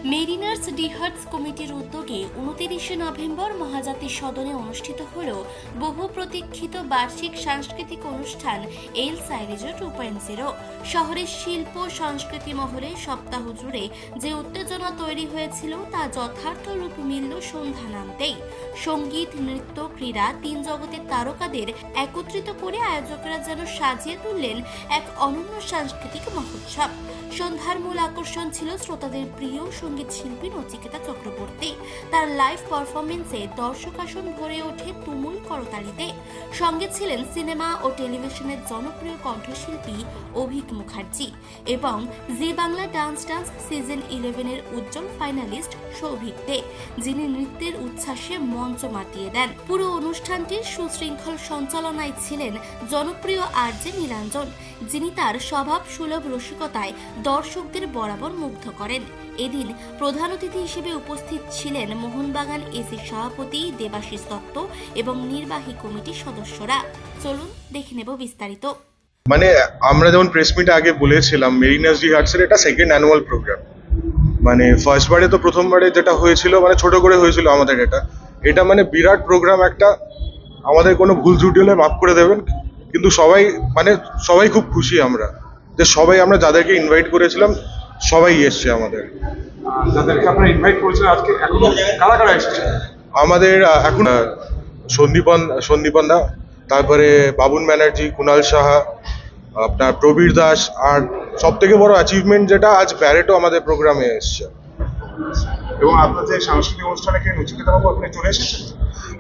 Mariners ডিহার্টস কমিটির উদ্যোগে 29 November Mahajati সদনে অনুষ্ঠিত হল বহু প্রতীক্ষিত বার্ষিক সাংস্কৃতিক অনুষ্ঠান এল সাইরেজো 2.0। শহরের শিল্প সংস্কৃতি মহলে সপ্তাহ জুড়ে যে উত্তেজনা তৈরি হয়েছিল তা যথার্থ রূপ মিলল সন্ধ্যা নামতেই। সঙ্গীত, নৃত্য, ক্রীড়া, তিন জগতের তারকাদের একত্রিত করে আয়োজকরা যেন সাজিয়ে তুললেন এক অনন্য সাংস্কৃতিক মহোৎসব। সন্ধ্যার মূল আকর্ষণ ছিল শ্রোতাদের প্রিয় সঙ্গীত শিল্পী নচিকেতা চক্রবর্তী। তার লাইভ পারফরমেন্সে দর্শক আসন ভরে ওঠে তুমুল করতালিতে। সঙ্গে ছিলেন সিনেমা ও টেলিভিশনের জনপ্রিয় কণ্ঠশিল্পী অভিক মুখার্জি এবং জি বাংলা ডান্স সিজন 11-এর উজ্জ্বল ফাইনালিস্ট সৌভিক দে, যিনি নৃত্যের উচ্ছ্বাসে মঞ্চ মাতিয়ে দেন। পুরো অনুষ্ঠানটির সুশৃঙ্খল সঞ্চালনায় ছিলেন জনপ্রিয় আরজে নীলাঞ্জন, যিনি তার স্বভাব সুলভ রসিকতায় দর্শকদের বরাবর মুগ্ধ করেন। এদিন প্রধান অতিথি হিসেবে উপস্থিত ছিলেন মোহনবাগান এসি সভাপতি দেবাশিস দত্ত এবং নির্বাহী কমিটির সদস্যরা। চলুন দেখে নেব বিস্তারিত। মানে আমরা যেমন প্রেস মিটে আগে বলেছিলাম, মেরিনার্স ডিহার্টসের এটা সেকেন্ড অ্যানুয়াল প্রোগ্রাম। মানে ফার্স্টবারে তো প্রথমবারে যেটা হয়েছিল মানে ছোট করে হয়েছিল আমাদের, এটা মানে বিরাট প্রোগ্রাম একটা। আমাদের কোনো ভুল ত্রুটি হলে মাফ করে দেবেন, কিন্তু সবাই খুব খুশি আমরা যে আমরা যাদেরকে ইনভাইট করেছিলাম সবাই এসছে আমাদের। যাদেরকে আপনারা ইনভাইট করেছেন আজকে এখনো কারা কারা এসেছে? আমাদের এখন সন্দীপন দা, তারপরে বাবুন ব্যানার্জি, কুণাল সাহা, আপনার প্রবীর দাস, আর সব থেকে বড় অ্যাচিভমেন্ট যেটা আজ ব্যারেটো আমাদের প্রোগ্রামে এসছে। এবং আপনাদের সাংস্কৃতিক অনুষ্ঠানে কি নচিকেতা বাবু আপনি চলে এসেছেন?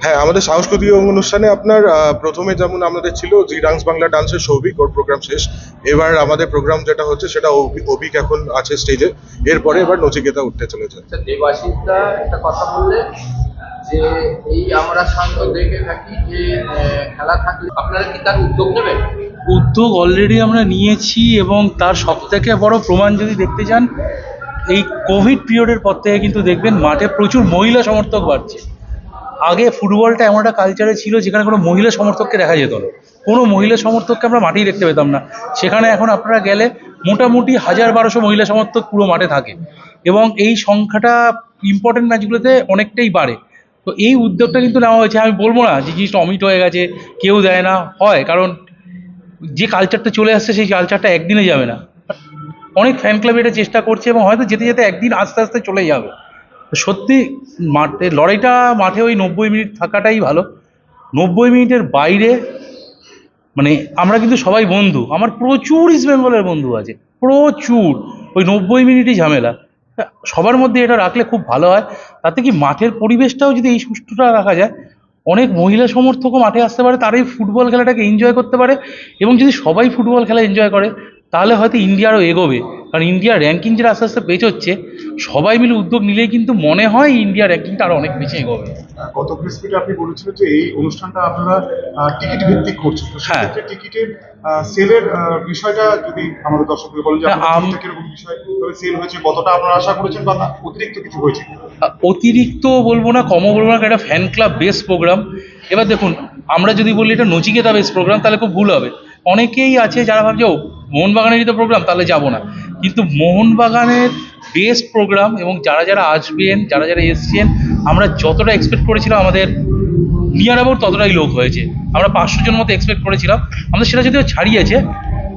হ্যাঁ, আমাদের সাংস্কৃতিক অনুষ্ঠানে আপনার প্রথমে যেমন আমাদের ছিল জি ডান্স বাংলা ডান্সের সৌভিক, ওর প্রোগ্রাম শেষ। এবার আমাদের প্রোগ্রাম যেটা হচ্ছে সেটা অভিক এখন আছে স্টেজে। এরপরে এবার নচিকেতা উঠতে চলেছে। দেবাশিস দা একটা কথা বললেন যে এই আমরা সাংগ দেখে থাকি যে খেলা থাকলে আপনারা কি তার উদ্যোগ নেবেন? উদ্যোগ অলরেডি আমরা নিয়েছি, এবং তার সবথেকে বড় প্রমাণ যদি দেখতে চান, এই কোভিড পিরিয়ডের পর থেকে কিন্তু দেখবেন মাঠে প্রচুর মহিলা সমর্থক বাড়ছে। আগে ফুটবলটা এমন একটা কালচারে ছিল যেখানে কোনো মহিলা সমর্থককে দেখা যেত না, কোনো মহিলা সমর্থককে আমরা মাঠেই দেখতে পেতাম না। সেখানে এখন আপনারা গেলে মোটামুটি 1000-1200 মহিলা সমর্থক পুরো মাঠে থাকে, এবং এই সংখ্যাটা ইম্পর্টেন্ট ম্যাচগুলোতে অনেকটাই বাড়ে। তো এই উদ্যোগটা কিন্তু নেওয়া হয়েছে। আমি বলবো না যে জিনিসটা অমিট হয়ে গেছে, কেউ দেয় না, হয়, কারণ যে কালচারটা চলে আসছে সেই কালচারটা একদিনে যাবে না। অনেক ফ্যান ক্লাব এটা চেষ্টা করছে, এবং হয়তো যেতে যেতে একদিন আস্তে আস্তে চলে যাবে। সত্যি মাঠে লড়াইটা, মাঠে ওই 90 মিনিট থাকাটাই ভালো। 90 মিনিটের বাইরে মানে আমরা কিন্তু সবাই বন্ধু, আমার প্রচুর ইস্ট বেঙ্গলের বন্ধু আছে, প্রচুর। ওই 90 মিনিটই ঝামেলা, সবার মধ্যে এটা রাখলে খুব ভালো হয়। তাতে কি মাঠের পরিবেশটাও যদি এই সুষ্ঠুটা রাখা যায়, অনেক মহিলা সমর্থকও মাঠে আসতে পারে, তারাই ফুটবল খেলাটাকে এনজয় করতে পারে। এবং যদি সবাই ফুটবল খেলা এনজয় করে তাহলে হয়তো ইন্ডিয়া আরও এগোবে, কারণ ইন্ডিয়ার র্যাঙ্কিং যেটা আস্তে আস্তে পেছোচ্ছে, সবাই মিলে উদ্যোগ নিলেই কিন্তু মনে হয় ইন্ডিয়ার র্যাঙ্কিংটা আরও অনেক বেশি এগোবে। গত প্রেস মিটে আপনি বলেছিলেন যে এই অনুষ্ঠানটা আপনারা টিকিট ভিত্তিক করছেন, তো হ্যাঁ। সেক্ষেত্রে টিকিটের সেলের বিষয়টা যদি আমাদের দর্শকদের বলেন যে কিরকম বিষয়, তবে সেল হয়েছে, কতটা আপনারা আশা করেছেন, বা অতিরিক্ত কিছু হয়েছে? অতিরিক্ত বলবো না, কমও বলবো না, একটা ফ্যান ক্লাব বেস প্রোগ্রাম। এবার দেখুন, আমরা যদি বলি এটা নচিকেতা বেস প্রোগ্রাম তাহলে খুব ভুল হবে। অনেকেই আছে যারা ভাবছে ও মোহনবাগানেরই তো প্রোগ্রাম, তাহলে যাব না। কিন্তু মোহনবাগানের বেস প্রোগ্রাম, এবং যারা যারা আসবেন, যারা যারা এসছেন, আমরা যতটা এক্সপেক্ট করেছিলাম আমাদের নিয়ার অ্যাবাউট ততটাই লোক হয়েছে। আমরা 500 জন মতো এক্সপেক্ট করেছিলাম, আমাদের সেটা যদিও ছাড়িয়েছে,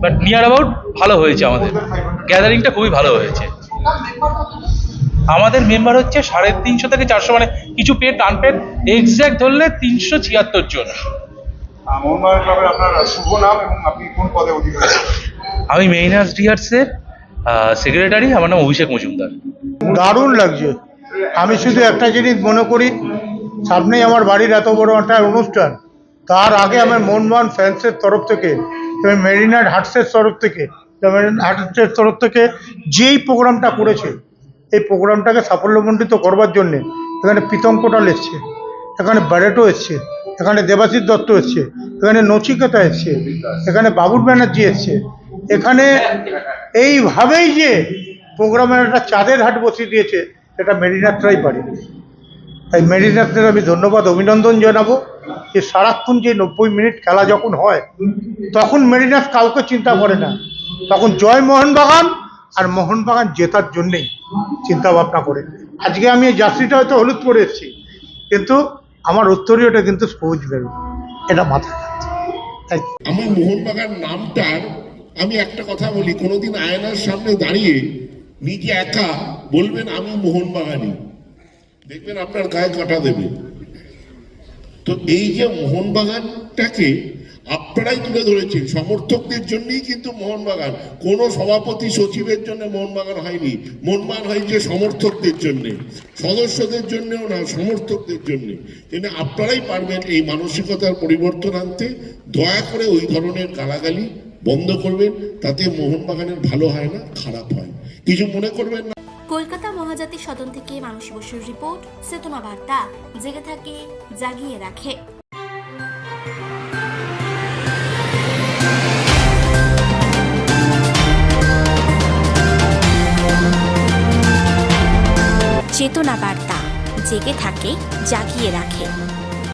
বাট নিয়ার অ্যাবাউট ভালো হয়েছে। আমাদের গ্যাদারিংটা খুবই ভালো হয়েছে। আমাদের মেম্বার হচ্ছে 350 থেকে 400, মানে কিছু পেড আনপেড, এক্স্যাক্ট ধরলে 376 জন। মোহনবাগান ক্লাবের আপনার শুভ নাম এবং আপনি কোন পদে অধিকারী? আমি মেরিনার্স ডিহার্টসের সেক্রেটারি, আমার নাম অভিষেক মজুমদার। দারুণ লাগছে। আমি শুধু একটা জিনিস মনে করি, সামনেই আমার বাড়ির এত বড় একটা অনুষ্ঠান, তার আগে আমার মোহনবাগান ফ্যান্সের তরফ থেকে এবং মেরিনার হার্টসের তরফ থেকে যেই প্রোগ্রামটা করেছে, এই প্রোগ্রামটাকে সাফল্যমণ্ডিত করবার জন্যে এখানে প্রীতম কোটাল এসছে, এখানে ব্যারেটো এসছে, এখানে দেবাশিস দত্ত এসছে, এখানে নচিকেতা এসছে, এখানে বাবুন ব্যানার্জি এসছে। এখানে এইভাবেই যে প্রোগ্রামের একটা চাঁদের হাট বসিয়ে দিয়েছে, সেটা মেরিনার্সরাই পারে। তাই মেরিনার্সদের আমি ধন্যবাদ, অভিনন্দন জানাবো যে সারাক্ষণ যে 90 মিনিট খেলা যখন হয়, তখন মেরিনার্স কাউকে চিন্তা করে না, তখন জয় মোহনবাগান আর মোহনবাগান জেতার জন্যেই চিন্তা ভাবনা করে। আজকে আমি এই জার্সিটা হয়তো হলুদ পরে এসেছি, কিন্তু আমার উত্তরীয়টা কিন্তু সবুজ বেরোবে, এটা মাথায় রাখতে হবে। Thank you. আমার মোহনবাগান নামটার আমি একটা কথা বলি, কোনোদিন আয়নার সামনে দাঁড়িয়ে নিজে একা বলবেন আমি মোহনবাগানি, দেখবেন আপনার গায়ে কাঁটা দেবে। তো এই যে মোহনবাগানটাকে আপনারাই তুলে ধরেছেন, সমর্থকদের জন্যই কিন্তু মোহনবাগান, কোনো সভাপতি সচিবের জন্য মোহনবাগান হয়নি। মোহনবাগান হয়েছে সমর্থকদের জন্য, সদস্যদের জন্যও না, সমর্থকদের জন্য। কিন্তু আপনারাই পারবেন এই মানসিকতার পরিবর্তন আনতে। দয়া করে ওই ধরনের গালাগালি বন্ধ করবেন, তাতে মোহনবাগানের ভালো হয় না, খারাপ হয়। কিছু মনে করবেন না। কলকাতা মহাজাতি সদন থেকে মানসী বসুর রিপোর্ট, চেতনা বার্তা, জেগে থাকে, জাগিয়ে রাখে। চেতনা বার্তা, জেগে থাকে, জাগিয়ে রাখে।